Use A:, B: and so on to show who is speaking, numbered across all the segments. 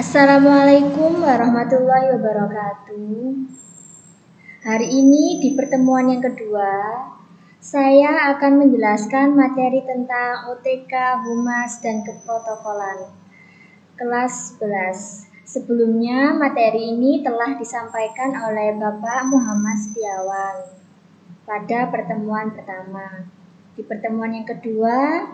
A: Assalamualaikum warahmatullahi wabarakatuh. Hari ini di pertemuan yang kedua, saya akan menjelaskan materi tentang OTK, Humas, dan Keprotokolan kelas 11. Sebelumnya, materi ini telah disampaikan oleh Bapak Muhammad Setiawan pada pertemuan pertama. Di pertemuan yang kedua,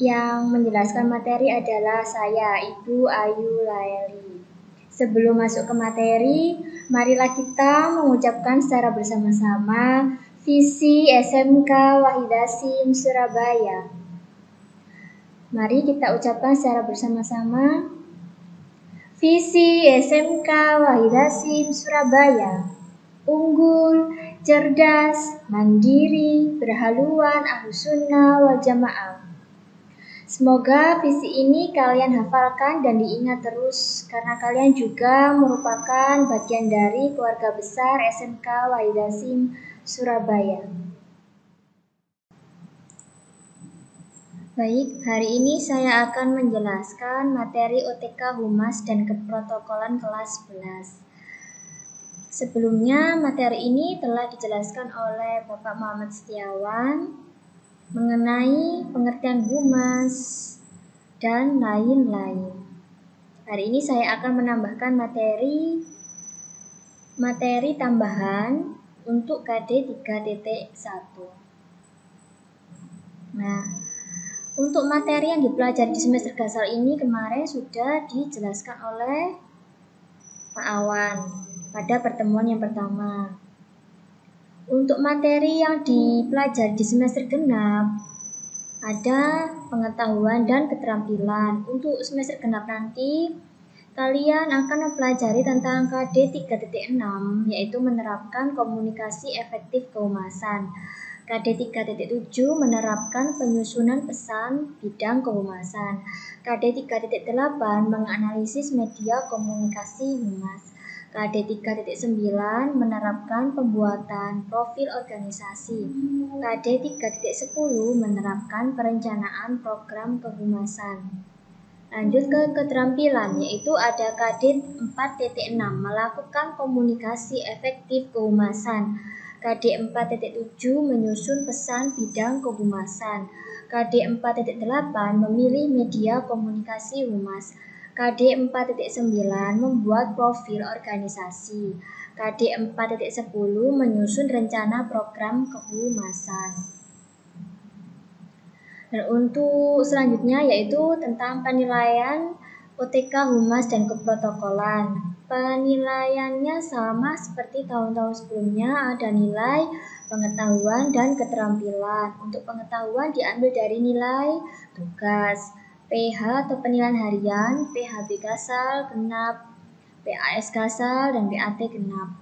A: yang menjelaskan materi adalah saya, Ibu Ayu Laeli. Sebelum masuk ke materi, marilah kita mengucapkan secara bersama-sama visi SMK Wahidah SIM Surabaya. Mari kita ucapkan secara bersama-sama. Visi SMK Wahidah SIM Surabaya. Unggul, cerdas, mandiri, berhaluan, ahlus sunnah wal jamaah. Semoga visi ini kalian hafalkan dan diingat terus karena kalian juga merupakan bagian dari keluarga besar SMK Wahidah SIM Surabaya. Baik, hari ini saya akan menjelaskan materi OTK Humas dan Keprotokolan kelas 11. Sebelumnya, materi ini telah dijelaskan oleh Bapak Muhammad Setiawan mengenai pengertian humas dan lain-lain. Hari ini saya akan menambahkan materi tambahan untuk KD 3.1. Nah, untuk materi yang dipelajari di semester gasal ini kemarin sudah dijelaskan oleh Pak Awan pada pertemuan yang pertama. Untuk materi yang dipelajari di semester genap, ada pengetahuan dan keterampilan. Untuk semester genap nanti, kalian akan mempelajari tentang KD 3.6, yaitu menerapkan komunikasi efektif kehumasan. KD 3.7 menerapkan penyusunan pesan bidang kehumasan. KD 3.8 menganalisis media komunikasi humas. KD 3.9 menerapkan pembuatan profil organisasi. KD 3.10 menerapkan perencanaan program kehumasan. Lanjut ke keterampilan, yaitu ada KD 4.6 melakukan komunikasi efektif kehumasan. KD 4.7 menyusun pesan bidang kehumasan. KD 4.8 memilih media komunikasi humas. KD 4.9 membuat profil organisasi. KD 4.10 menyusun rencana program kehumasan. Dan untuk selanjutnya yaitu tentang penilaian OTK Humas dan Keprotokolan. Penilaiannya sama seperti tahun-tahun sebelumnya, ada nilai, pengetahuan, dan keterampilan. Untuk pengetahuan diambil dari nilai tugas, PH atau penilaian harian, PHB Gasal genap, PAS Gasal, dan PAT genap.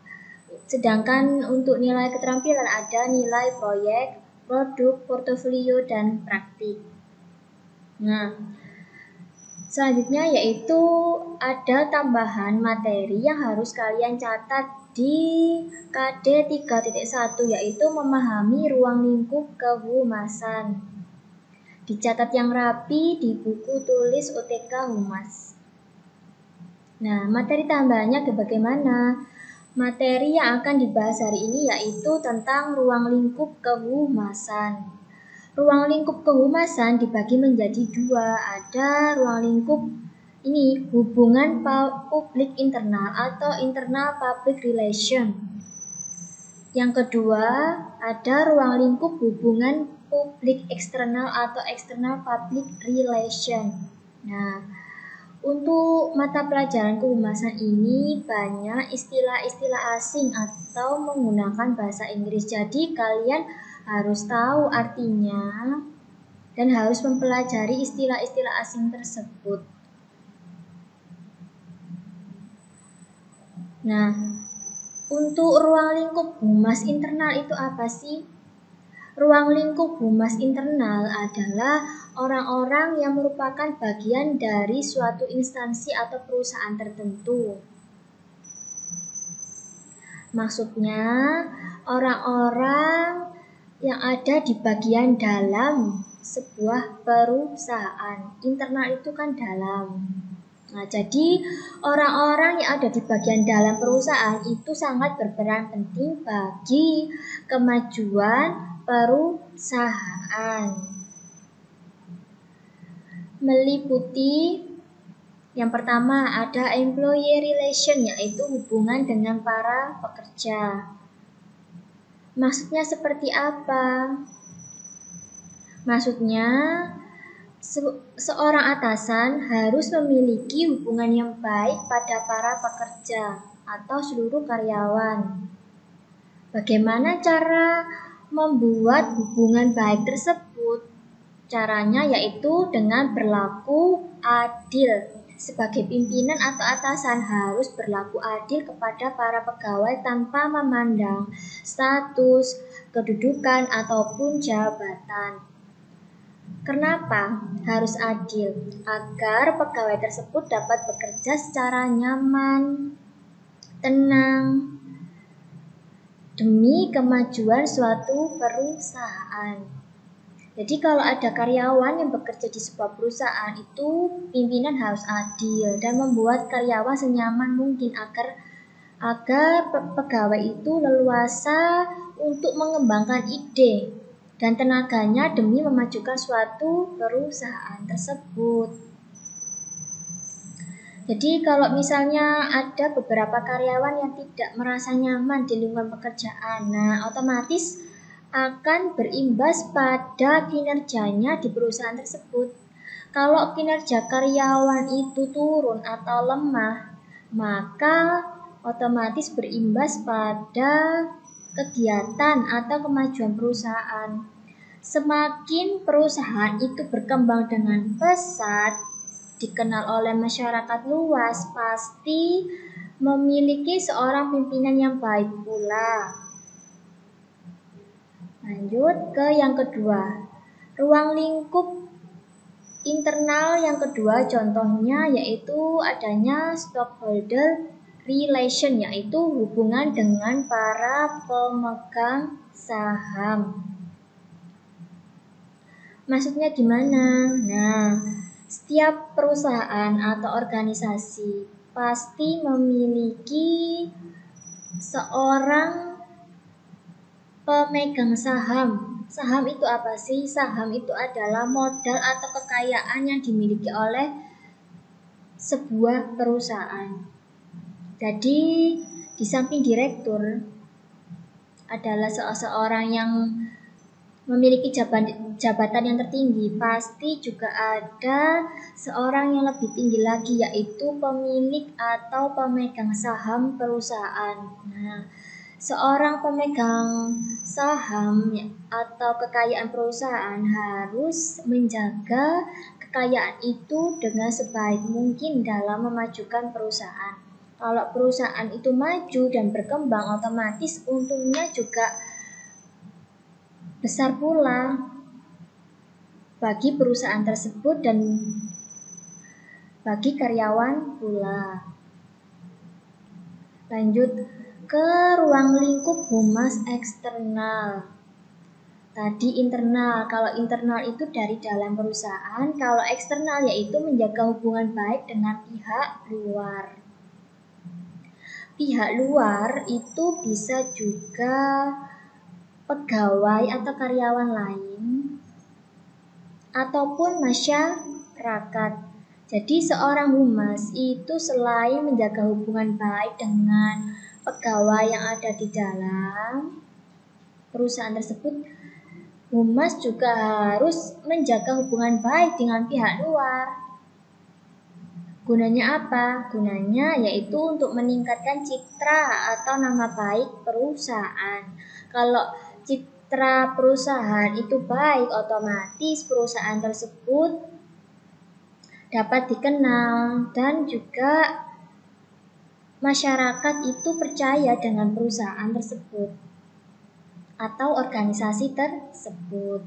A: Sedangkan untuk nilai keterampilan ada nilai proyek, produk, portofolio, dan praktik. Nah, selanjutnya yaitu ada tambahan materi yang harus kalian catat di KD 3.1, yaitu memahami ruang lingkup kehumasan. Dicatat yang rapi di buku tulis OTK Humas. Nah, materi tambahannya bagaimana? Materi yang akan dibahas hari ini yaitu tentang ruang lingkup kehumasan. Ruang lingkup kehumasan dibagi menjadi dua. Ada ruang lingkup ini hubungan publik internal atau internal public relation. Yang kedua, ada ruang lingkup hubungan publik eksternal atau external public relation. Nah, untuk mata pelajaran kehumasan ini banyak istilah-istilah asing atau menggunakan bahasa Inggris. Jadi kalian harus tahu artinya dan harus mempelajari istilah-istilah asing tersebut. Nah, untuk ruang lingkup humas internal itu apa sih? Ruang lingkup humas internal adalah orang-orang yang merupakan bagian dari suatu instansi atau perusahaan tertentu. Maksudnya, orang-orang yang ada di bagian dalam sebuah perusahaan. Internal itu kan dalam. Nah, jadi orang-orang yang ada di bagian dalam perusahaan itu sangat berperan penting bagi kemajuan perusahaan. Meliputi yang pertama ada employee relation, yaitu hubungan dengan para pekerja. Maksudnya seperti apa? Maksudnya seorang atasan harus memiliki hubungan yang baik pada para pekerja atau seluruh karyawan. Bagaimana cara membuat hubungan baik tersebut? Caranya yaitu dengan berlaku adil. Sebagai pimpinan atau atasan harus berlaku adil kepada para pegawai tanpa memandang status, kedudukan, ataupun jabatan. Kenapa harus adil? Agar pegawai tersebut dapat bekerja secara nyaman, tenang, demi kemajuan suatu perusahaan. Jadi kalau ada karyawan yang bekerja di sebuah perusahaan itu pimpinan harus adil dan membuat karyawan senyaman mungkin agar pegawai itu leluasa untuk mengembangkan ide dan tenaganya demi memajukan suatu perusahaan tersebut. Jadi kalau misalnya ada beberapa karyawan yang tidak merasa nyaman di lingkungan pekerjaan, nah otomatis akan berimbas pada kinerjanya di perusahaan tersebut. Kalau kinerja karyawan itu turun atau lemah, maka otomatis berimbas pada kegiatan atau kemajuan perusahaan. Semakin perusahaan itu berkembang dengan pesat, dikenal oleh masyarakat luas, pasti memiliki seorang pimpinan yang baik pula. Lanjut ke yang kedua, ruang lingkup internal yang kedua contohnya yaitu adanya stockholder relation, yaitu hubungan dengan para pemegang saham. Maksudnya gimana? Nah, setiap perusahaan atau organisasi pasti memiliki seorang pemegang saham. Saham itu apa sih? Saham itu adalah modal atau kekayaan yang dimiliki oleh sebuah perusahaan. Jadi, di samping direktur adalah seseorang yang memiliki jabatan yang tertinggi, pasti juga ada seorang yang lebih tinggi lagi, yaitu pemilik atau pemegang saham perusahaan. Nah, seorang pemegang saham atau kekayaan perusahaan harus menjaga kekayaan itu dengan sebaik mungkin dalam memajukan perusahaan. Kalau perusahaan itu maju dan berkembang, otomatis untungnya juga besar pula bagi perusahaan tersebut dan bagi karyawan pula. Lanjut ke ruang lingkup humas eksternal. Tadi internal, kalau internal itu dari dalam perusahaan, kalau eksternal yaitu menjaga hubungan baik dengan pihak luar. Pihak luar itu bisa juga pegawai atau karyawan lain ataupun masyarakat. Jadi seorang humas itu selain menjaga hubungan baik dengan pegawai yang ada di dalam perusahaan tersebut, humas juga harus menjaga hubungan baik dengan pihak luar. Gunanya apa? Gunanya yaitu untuk meningkatkan citra atau nama baik perusahaan. Kalau citra perusahaan itu baik, otomatis perusahaan tersebut dapat dikenal dan juga masyarakat itu percaya dengan perusahaan tersebut atau organisasi tersebut.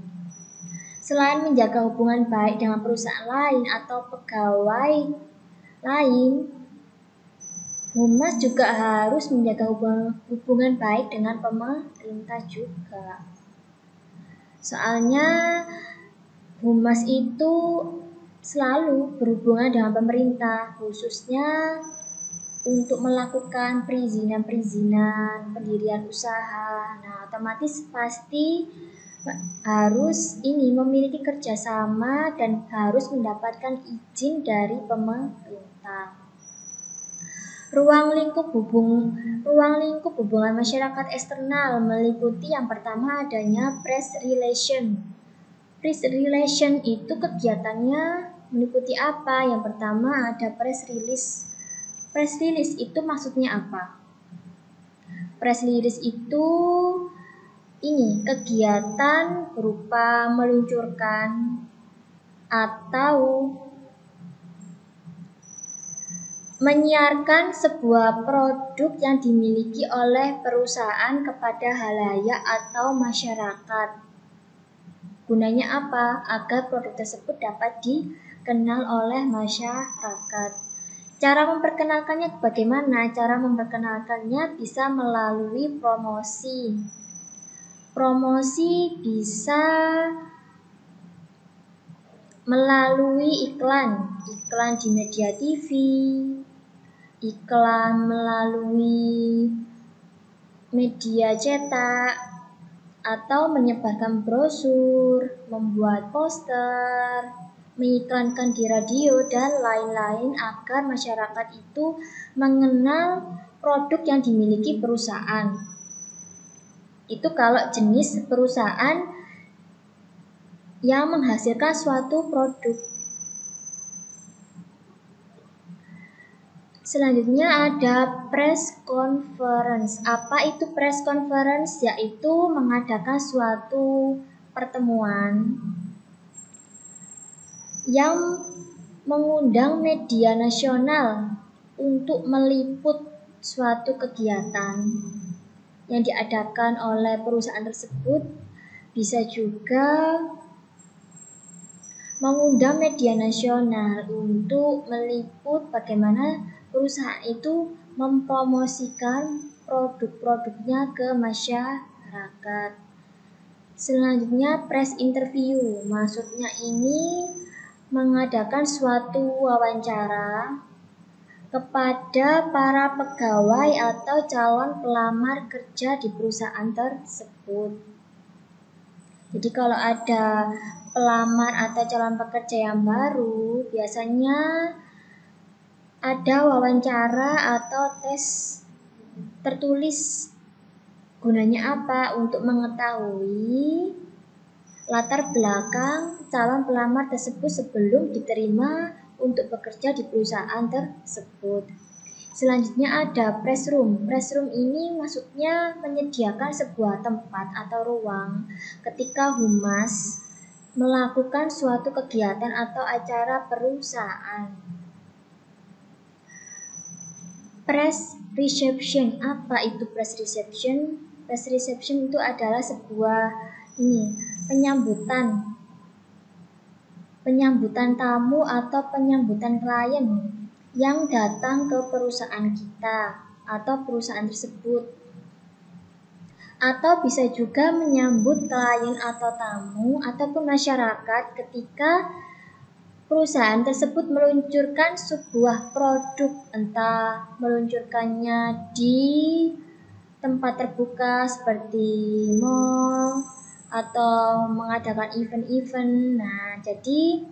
A: Selain menjaga hubungan baik dengan perusahaan lain atau pegawai lain, humas juga harus menjaga hubungan baik dengan pemerintah juga. Soalnya humas itu selalu berhubungan dengan pemerintah, khususnya untuk melakukan perizinan pendirian usaha. Nah, otomatis pasti harus memiliki kerjasama dan harus mendapatkan izin dari pemerintah. Ruang lingkup hubungan masyarakat eksternal meliputi yang pertama adanya press relation. Press relation itu kegiatannya meliputi apa? Yang pertama ada press release. Press release itu maksudnya apa? Press release itu kegiatan berupa meluncurkan atau menyiarkan sebuah produk yang dimiliki oleh perusahaan kepada halayak atau masyarakat. Gunanya apa? Agar produk tersebut dapat dikenal oleh masyarakat. Cara memperkenalkannya bagaimana? Cara memperkenalkannya bisa melalui promosi. Promosi bisa melalui iklan di media TV, iklan melalui media cetak, atau menyebarkan brosur, membuat poster, mengiklankan di radio, dan lain-lain agar masyarakat itu mengenal produk yang dimiliki perusahaan. Itu kalau jenis perusahaan yang menghasilkan suatu produk. Selanjutnya ada press conference. Apa itu press conference? Yaitu mengadakan suatu pertemuan yang mengundang media nasional untuk meliput suatu kegiatan yang diadakan oleh perusahaan tersebut. Bisa juga mengundang media nasional untuk meliput bagaimana perusahaan itu mempromosikan produk-produknya ke masyarakat. Selanjutnya press interview. Maksudnya ini mengadakan suatu wawancara kepada para pegawai atau calon pelamar kerja di perusahaan tersebut. Jadi kalau ada pelamar atau calon pekerja yang baru, biasanya ada wawancara atau tes tertulis. Gunanya apa? Untuk mengetahui latar belakang calon pelamar tersebut sebelum diterima untuk bekerja di perusahaan tersebut. Selanjutnya ada press room. Press room ini maksudnya menyediakan sebuah tempat atau ruang ketika humas melakukan suatu kegiatan atau acara perusahaan. Press reception. Apa itu press reception? Press reception itu adalah sebuah penyambutan tamu atau penyambutan klien yang datang ke perusahaan kita atau perusahaan tersebut. Atau bisa juga menyambut klien atau tamu ataupun masyarakat ketika perusahaan tersebut meluncurkan sebuah produk, entah meluncurkannya di tempat terbuka seperti mall atau mengadakan event-event. Nah, jadi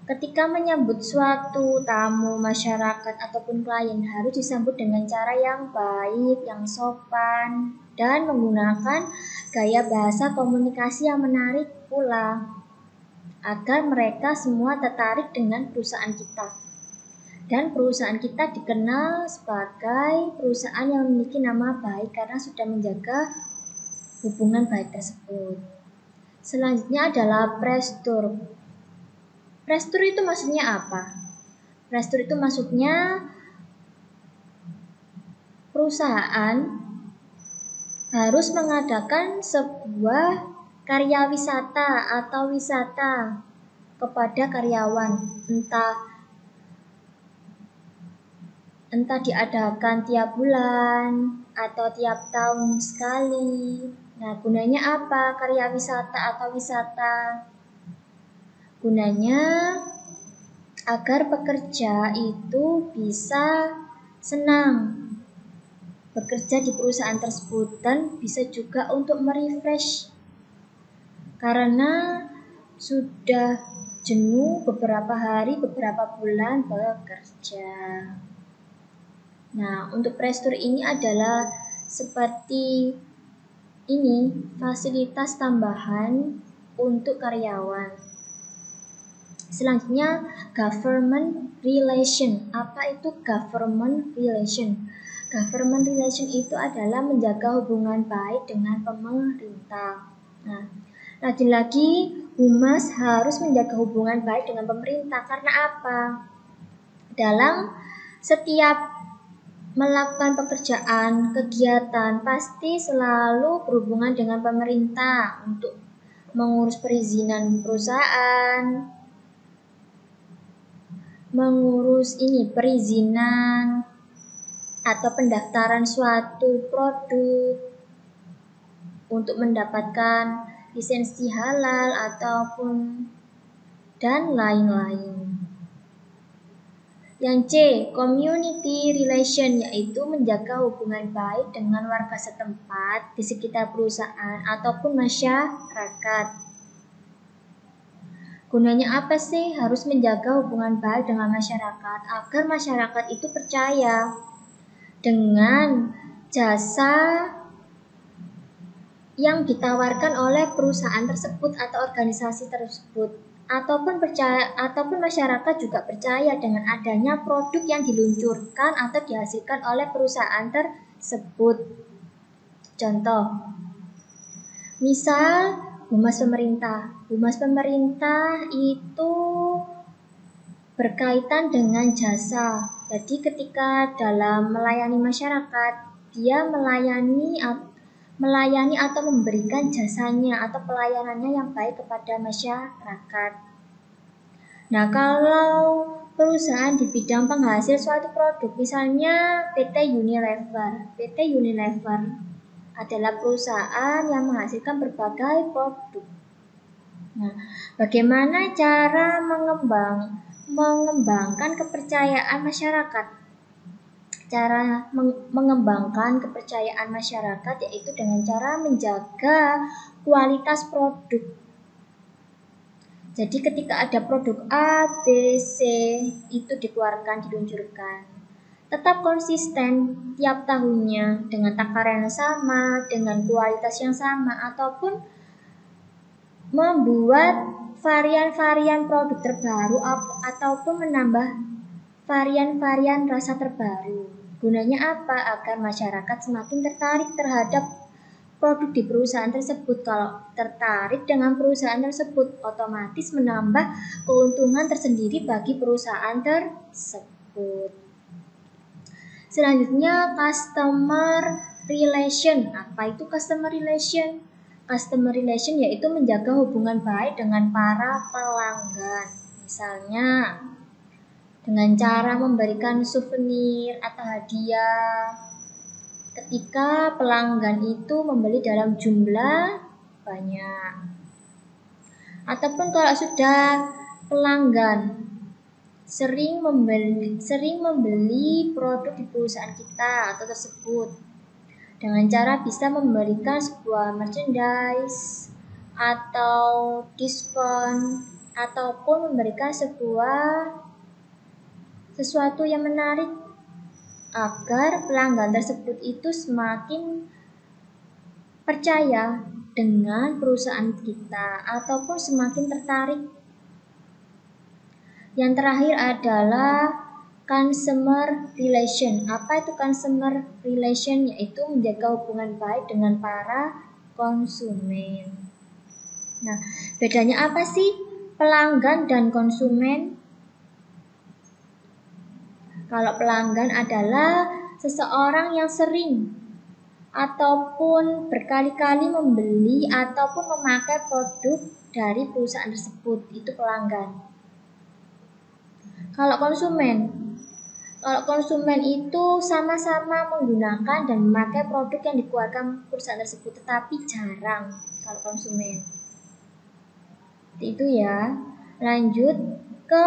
A: ketika menyambut suatu tamu, masyarakat ataupun klien harus disambut dengan cara yang baik, yang sopan, dan menggunakan gaya bahasa komunikasi yang menarik pula, agar mereka semua tertarik dengan perusahaan kita. Dan perusahaan kita dikenal sebagai perusahaan yang memiliki nama baik karena sudah menjaga hubungan baik tersebut. Selanjutnya adalah press tour. Press tour itu maksudnya apa? Press tour itu maksudnya perusahaan harus mengadakan sebuah karya wisata atau wisata kepada karyawan, entah diadakan tiap bulan atau tiap tahun sekali. Nah, gunanya apa karya wisata atau wisata? Gunanya agar pekerja itu bisa senang bekerja di perusahaan tersebut dan bisa juga untuk merefresh karena sudah jenuh beberapa hari, beberapa bulan bekerja. Nah, untuk prestur ini adalah seperti ini, fasilitas tambahan untuk karyawan. Selanjutnya, government relation. Apa itu government relation? Government relation itu adalah menjaga hubungan baik dengan pemerintah. Nah, lagi-lagi humas harus menjaga hubungan baik dengan pemerintah. Karena apa? Dalam setiap melakukan pekerjaan, kegiatan, pasti selalu berhubungan dengan pemerintah untuk mengurus perizinan perusahaan, mengurus perizinan atau pendaftaran suatu produk untuk mendapatkan lisensi halal ataupun dan lain-lain. Yang C, community relation, yaitu menjaga hubungan baik dengan warga setempat di sekitar perusahaan ataupun masyarakat. Gunanya apa sih harus menjaga hubungan baik dengan masyarakat? Agar masyarakat itu percaya dengan jasa yang ditawarkan oleh perusahaan tersebut atau organisasi tersebut, ataupun masyarakat juga percaya dengan adanya produk yang diluncurkan atau dihasilkan oleh perusahaan tersebut. Contoh, misal humas pemerintah. Humas pemerintah itu berkaitan dengan jasa. Jadi ketika dalam melayani masyarakat, dia melayani atau memberikan jasanya atau pelayanannya yang baik kepada masyarakat. Nah, kalau perusahaan di bidang penghasil suatu produk, misalnya PT Unilever. PT Unilever adalah perusahaan yang menghasilkan berbagai produk. Nah, bagaimana cara mengembangkan kepercayaan masyarakat? Cara mengembangkan kepercayaan masyarakat yaitu dengan cara menjaga kualitas produk. Jadi ketika ada produk A, B, C itu diluncurkan, tetap konsisten tiap tahunnya dengan takaran yang sama, dengan kualitas yang sama, ataupun membuat varian-varian produk terbaru ataupun menambah varian-varian rasa terbaru. Gunanya apa? Agar masyarakat semakin tertarik terhadap produk di perusahaan tersebut. Kalau tertarik dengan perusahaan tersebut, otomatis menambah keuntungan tersendiri bagi perusahaan tersebut. Selanjutnya, customer relation. Apa itu customer relation? Customer relation yaitu menjaga hubungan baik dengan para pelanggan. Misalnya, dengan cara memberikan souvenir atau hadiah ketika pelanggan itu membeli dalam jumlah banyak. Ataupun kalau sudah pelanggan sering membeli produk di perusahaan kita atau tersebut, dengan cara bisa memberikan sebuah merchandise atau diskon ataupun memberikan sesuatu yang menarik agar pelanggan tersebut itu semakin percaya dengan perusahaan kita ataupun semakin tertarik. Yang terakhir adalah consumer relation. Apa itu consumer relation? Yaitu menjaga hubungan baik dengan para konsumen. Nah, bedanya apa sih pelanggan dan konsumen? Kalau pelanggan adalah seseorang yang sering ataupun berkali-kali membeli ataupun memakai produk dari perusahaan tersebut, itu pelanggan. Kalau konsumen itu sama-sama menggunakan dan memakai produk yang dikeluarkan perusahaan tersebut, tetapi jarang kalau konsumen. Itu ya. Lanjut ke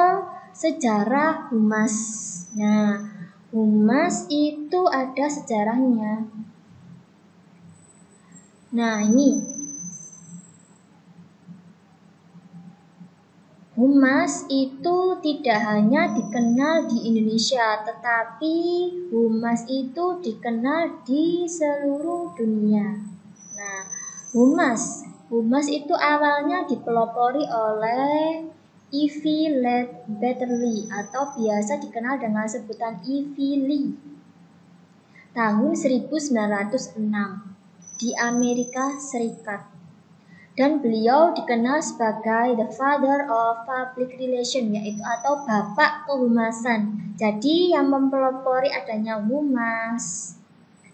A: Sejarah humas. Nah, humas itu ada sejarahnya. Nah, ini humas itu tidak hanya dikenal di Indonesia, tetapi humas itu dikenal di seluruh dunia. Nah, humas itu awalnya dipelopori oleh E.V. Batterley atau biasa dikenal dengan sebutan E.V. Lee tahun 1906 di Amerika Serikat. Dan beliau dikenal sebagai the father of public relation, yaitu atau bapak kehumasan. Jadi yang mempelopori adanya humas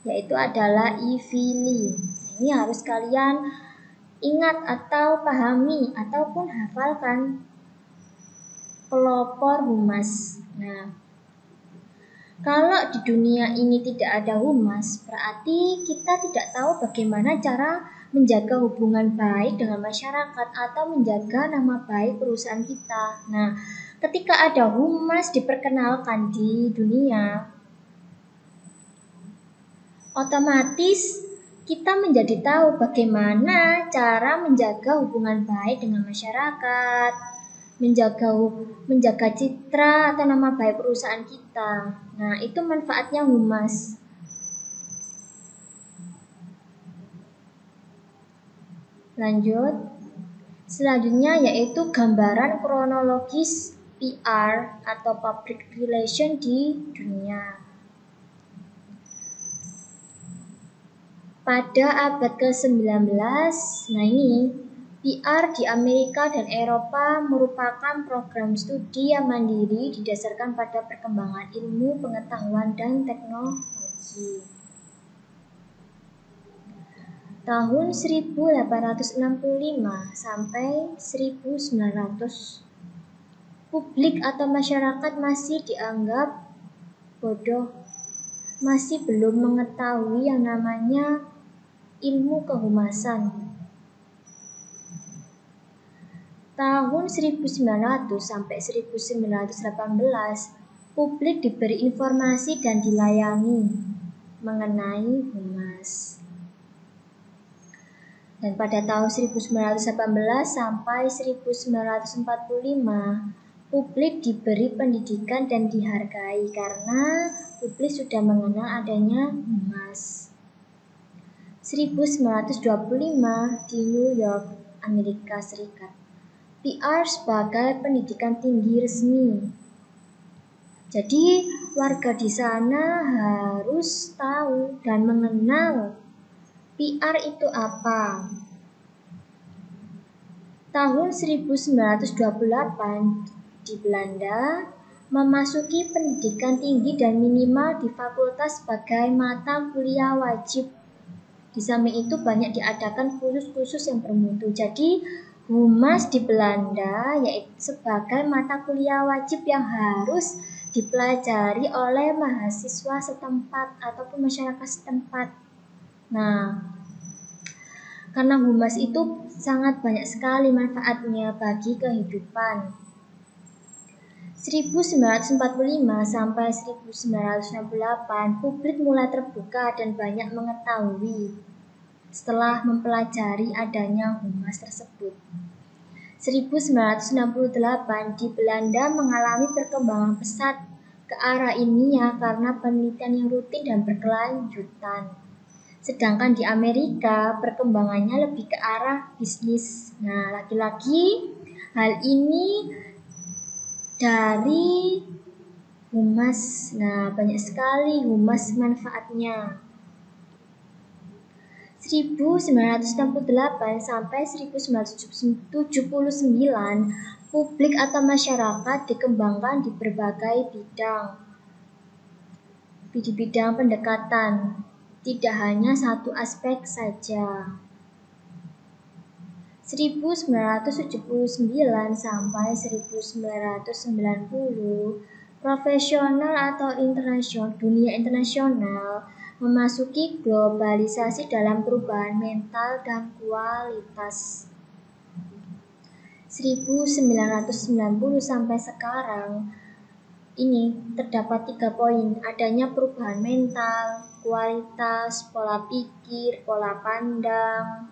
A: yaitu adalah E.V. Lee. Ini harus kalian ingat atau pahami ataupun hafalkan pelopor humas. Nah, kalau di dunia ini tidak ada humas, berarti kita tidak tahu bagaimana cara menjaga hubungan baik dengan masyarakat atau menjaga nama baik perusahaan kita. Nah, ketika ada humas diperkenalkan di dunia, otomatis kita menjadi tahu bagaimana cara menjaga hubungan baik dengan masyarakat, menjaga citra atau nama baik perusahaan kita. Nah, itu manfaatnya humas. Lanjut. Selanjutnya yaitu gambaran kronologis PR atau public relation di dunia. Pada abad ke-19, nah ini PR di Amerika dan Eropa merupakan program studi yang mandiri didasarkan pada perkembangan ilmu, pengetahuan, dan teknologi. Tahun 1865 sampai 1900, publik atau masyarakat masih dianggap bodoh, masih belum mengetahui yang namanya ilmu kehumasan. Tahun 1900 sampai 1918, publik diberi informasi dan dilayani mengenai humas. Dan pada tahun 1918 sampai 1945, publik diberi pendidikan dan dihargai karena publik sudah mengenal adanya humas. 1925 di New York, Amerika Serikat, PR sebagai pendidikan tinggi resmi. Jadi warga di sana harus tahu dan mengenal PR itu apa. Tahun 1928 di Belanda memasuki pendidikan tinggi dan minimal di fakultas sebagai mata kuliah wajib. Di samping itu banyak diadakan kursus-kursus yang bermutu. Jadi humas di Belanda yaitu sebagai mata kuliah wajib yang harus dipelajari oleh mahasiswa setempat ataupun masyarakat setempat. Nah, karena humas itu sangat banyak sekali manfaatnya bagi kehidupan. 1945 sampai 1968, publik mulai terbuka dan banyak mengetahui setelah mempelajari adanya humas tersebut. 1968 di Belanda mengalami perkembangan pesat ke arah ini ya karena penelitian yang rutin dan berkelanjutan. Sedangkan di Amerika perkembangannya lebih ke arah bisnis. Nah, lagi-lagi hal ini dari humas. Nah, banyak sekali humas manfaatnya. 1968 sampai 1979, publik atau masyarakat dikembangkan di berbagai bidang. Di bidang pendekatan, tidak hanya satu aspek saja. 1979 sampai 1990, profesional atau dunia internasional memasuki globalisasi dalam perubahan mental dan kualitas. 1990 sampai sekarang ini terdapat 3 poin, adanya perubahan mental, kualitas, pola pikir, pola pandang,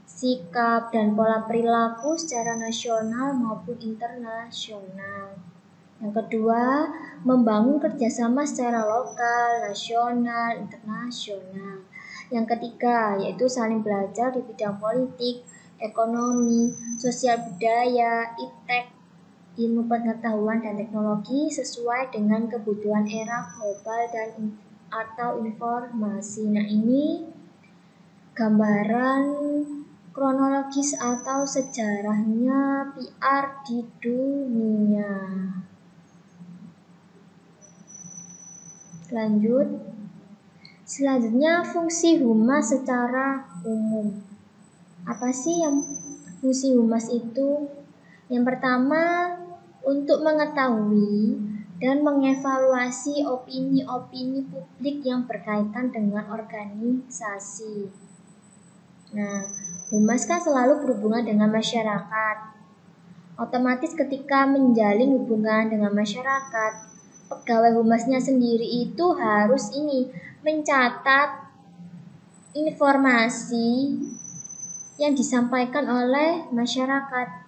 A: sikap, dan pola perilaku secara nasional maupun internasional. Yang kedua, membangun kerjasama secara lokal, nasional, internasional. Yang ketiga, yaitu saling belajar di bidang politik, ekonomi, sosial budaya, iptek, ilmu pengetahuan dan teknologi sesuai dengan kebutuhan era global dan atau informasi. Nah, ini gambaran kronologis atau sejarahnya PR di dunia. Lanjut. Selanjutnya, fungsi humas secara umum. Apa sih yang fungsi humas itu? Yang pertama, untuk mengetahui dan mengevaluasi opini-opini publik yang berkaitan dengan organisasi. Nah, humas kan selalu berhubungan dengan masyarakat. Otomatis ketika menjalin hubungan dengan masyarakat, pegawai humasnya sendiri itu harus mencatat informasi yang disampaikan oleh masyarakat.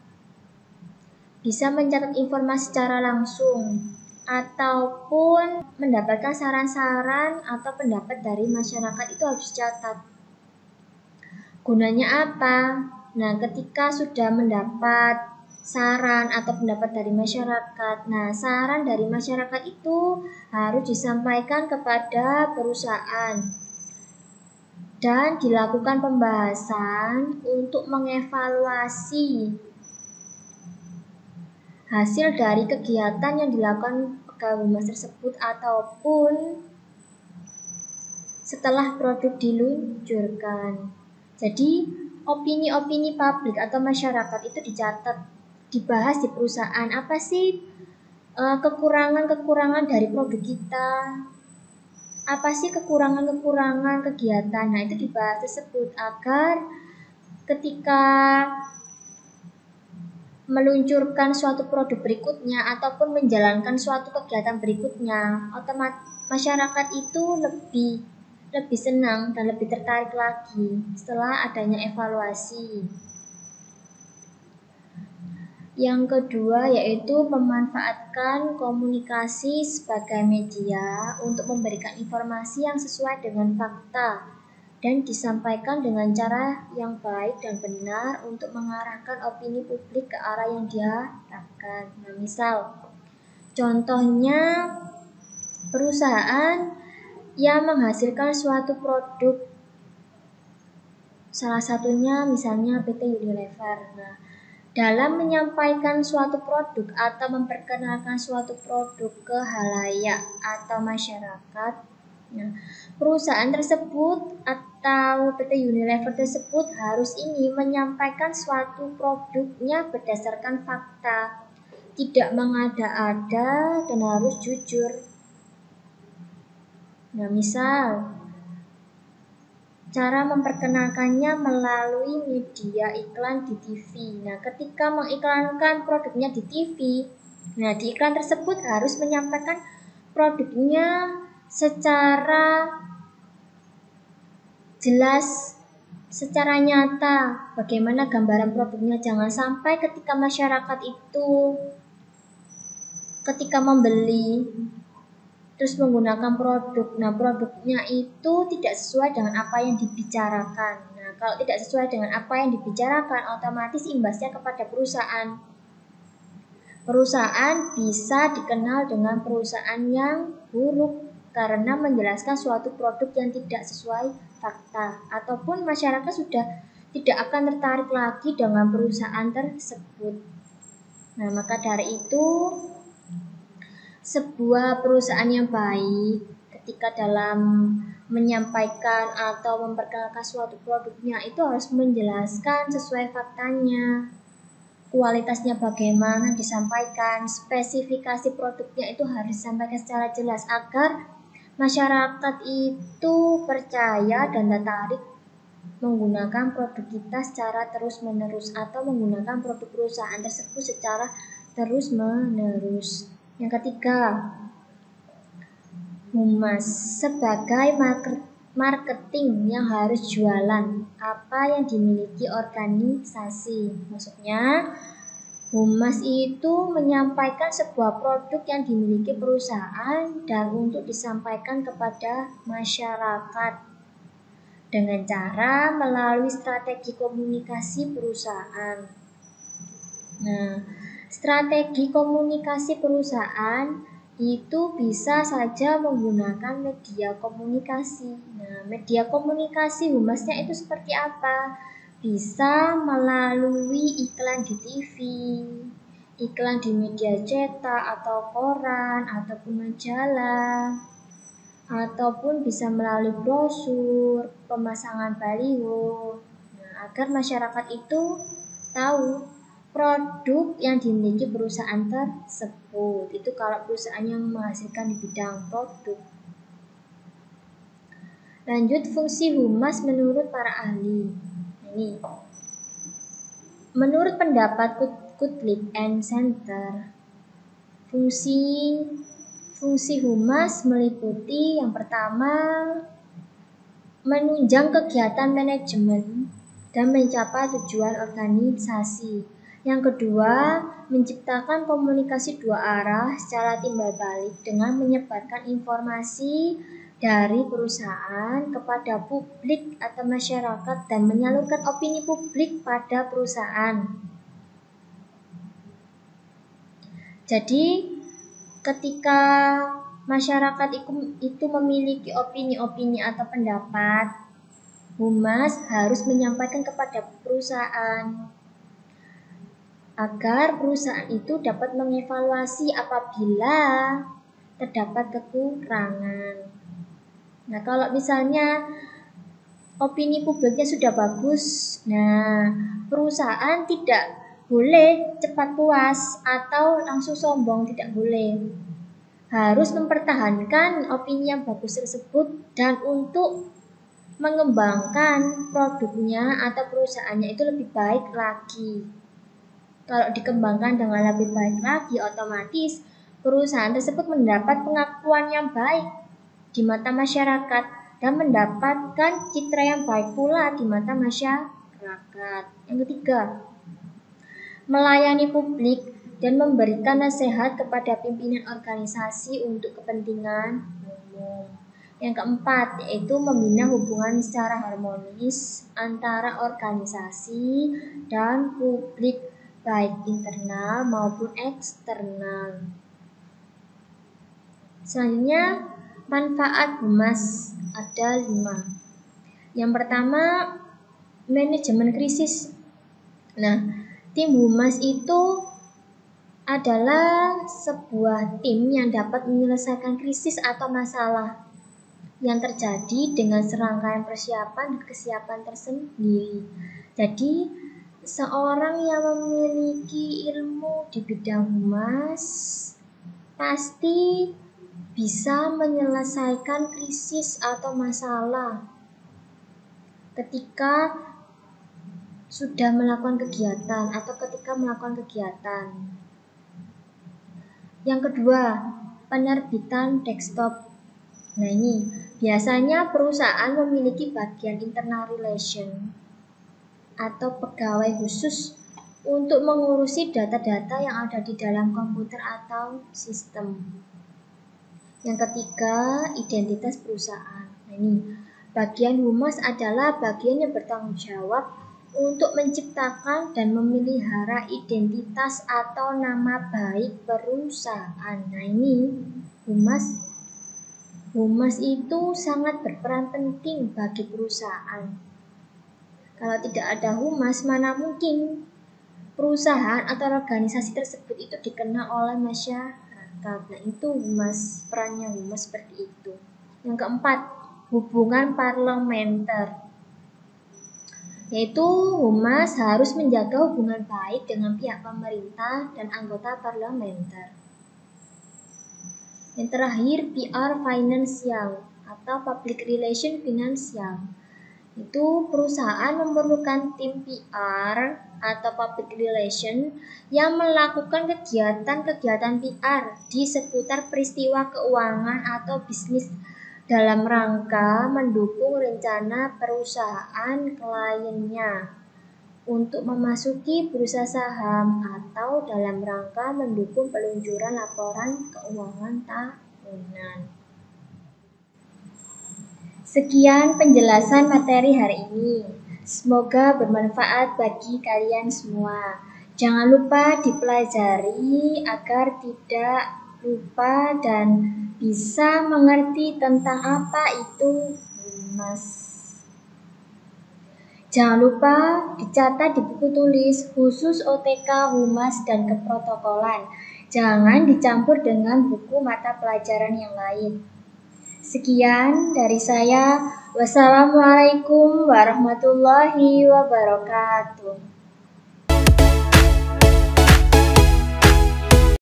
A: Bisa mencatat informasi secara langsung ataupun mendapatkan saran-saran atau pendapat dari masyarakat itu harus dicatat. Gunanya apa? Nah, ketika sudah mendapat saran atau pendapat dari masyarakat, nah saran dari masyarakat itu harus disampaikan kepada perusahaan dan dilakukan pembahasan untuk mengevaluasi hasil dari kegiatan yang dilakukan pegawai humas tersebut ataupun setelah produk diluncurkan. Jadi, opini-opini publik atau masyarakat itu dicatat, dibahas di perusahaan. Apa sih kekurangan-kekurangan dari produk kita? Apa sih kekurangan-kekurangan kegiatan? Nah, itu dibahas tersebut agar ketika meluncurkan suatu produk berikutnya ataupun menjalankan suatu kegiatan berikutnya, otomatis masyarakat itu lebih senang dan lebih tertarik lagi setelah adanya evaluasi. Yang kedua yaitu memanfaatkan komunikasi sebagai media untuk memberikan informasi yang sesuai dengan fakta dan disampaikan dengan cara yang baik dan benar untuk mengarahkan opini publik ke arah yang diharapkan. Nah, misal contohnya perusahaan yang menghasilkan suatu produk, salah satunya misalnya PT Unilever. Nah, dalam menyampaikan suatu produk atau memperkenalkan suatu produk ke halayak atau masyarakat, nah, perusahaan tersebut atau PT Unilever tersebut harus menyampaikan suatu produknya berdasarkan fakta, tidak mengada-ada dan harus jujur. Nah, misal cara memperkenalkannya melalui media iklan di TV. Nah, ketika mengiklankan produknya di TV, nah di iklan tersebut harus menyampaikan produknya secara jelas, secara nyata, bagaimana gambaran produknya. Jangan sampai ketika masyarakat itu ketika membeli terus menggunakan produk, nah produknya itu tidak sesuai dengan apa yang dibicarakan. Nah, kalau tidak sesuai dengan apa yang dibicarakan, otomatis imbasnya kepada perusahaan. Perusahaan bisa dikenal dengan perusahaan yang buruk karena menjelaskan suatu produk yang tidak sesuai fakta, ataupun masyarakat sudah tidak akan tertarik lagi dengan perusahaan tersebut. Nah, maka dari itu sebuah perusahaan yang baik ketika dalam menyampaikan atau memperkenalkan suatu produknya itu harus menjelaskan sesuai faktanya, kualitasnya bagaimana disampaikan, spesifikasi produknya itu harus disampaikan secara jelas agar masyarakat itu percaya dan tertarik menggunakan produk kita secara terus-menerus atau menggunakan produk perusahaan tersebut secara terus-menerus. Yang ketiga, humas sebagai marketing yang harus jualan apa yang dimiliki organisasi. Maksudnya, humas itu menyampaikan sebuah produk yang dimiliki perusahaan dan untuk disampaikan kepada masyarakat dengan cara melalui strategi komunikasi perusahaan. Nah, strategi komunikasi perusahaan itu bisa saja menggunakan media komunikasi. Nah, media komunikasi humasnya itu seperti apa? Bisa melalui iklan di TV, iklan di media cetak atau koran ataupun majalah, ataupun bisa melalui brosur, pemasangan baliho. Nah, agar masyarakat itu tahu produk yang dimiliki perusahaan tersebut. Itu kalau perusahaan yang menghasilkan di bidang produk. Lanjut, fungsi humas menurut para ahli. Ini menurut pendapat Kutlik and Center, fungsi humas meliputi yang pertama, menunjang kegiatan manajemen dan mencapai tujuan organisasi. Yang kedua, menciptakan komunikasi dua arah secara timbal balik dengan menyebarkan informasi dari perusahaan kepada publik atau masyarakat dan menyalurkan opini publik pada perusahaan. Jadi, ketika masyarakat itu memiliki opini-opini atau pendapat, humas harus menyampaikan kepada perusahaan agar perusahaan itu dapat mengevaluasi apabila terdapat kekurangan. Nah, kalau misalnya opini publiknya sudah bagus, nah perusahaan tidak boleh cepat puas atau langsung sombong, tidak boleh. Harus mempertahankan opini yang bagus tersebut dan untuk mengembangkan produknya atau perusahaannya itu lebih baik lagi. Kalau dikembangkan dengan lebih baik lagi, otomatis perusahaan tersebut mendapat pengakuan yang baik di mata masyarakat dan mendapatkan citra yang baik pula di mata masyarakat. Yang ketiga, melayani publik dan memberikan nasihat kepada pimpinan organisasi untuk kepentingan umum. Yang keempat, yaitu membina hubungan secara harmonis antara organisasi dan publik, baik internal maupun eksternal. Selanjutnya, manfaat humas ada 5. Yang pertama, manajemen krisis. Nah, tim humas itu adalah sebuah tim yang dapat menyelesaikan krisis atau masalah yang terjadi dengan serangkaian persiapan dan kesiapan tersendiri. Jadi, seorang yang memiliki ilmu di bidang humas pasti bisa menyelesaikan krisis atau masalah ketika sudah melakukan kegiatan atau ketika melakukan kegiatan. Yang kedua, penerbitan desktop. Nah, ini biasanya perusahaan memiliki bagian internal relation atau pegawai khusus untuk mengurusi data-data yang ada di dalam komputer atau sistem. Yang ketiga, identitas perusahaan. Nah, ini bagian humas adalah bagian yang bertanggung jawab untuk menciptakan dan memelihara identitas atau nama baik perusahaan. Nah, ini humas itu sangat berperan penting bagi perusahaan. Kalau tidak ada humas, mana mungkin perusahaan atau organisasi tersebut itu dikenal oleh masyarakat. Nah, itu humas, perannya humas seperti itu. Yang keempat, hubungan parlementer. Yaitu humas harus menjaga hubungan baik dengan pihak pemerintah dan anggota parlementer. Yang terakhir, PR finansial atau public relation finansial. Itu perusahaan memerlukan tim PR atau public relation yang melakukan kegiatan-kegiatan PR di seputar peristiwa keuangan atau bisnis dalam rangka mendukung rencana perusahaan kliennya untuk memasuki bursa saham atau dalam rangka mendukung peluncuran laporan keuangan tahunan. Sekian penjelasan materi hari ini. Semoga bermanfaat bagi kalian semua. Jangan lupa dipelajari agar tidak lupa dan bisa mengerti tentang apa itu humas. Jangan lupa dicatat di buku tulis khusus OTK, humas, dan keprotokolan. Jangan dicampur dengan buku mata pelajaran yang lain. Sekian dari saya. Wassalamualaikum warahmatullahi wabarakatuh.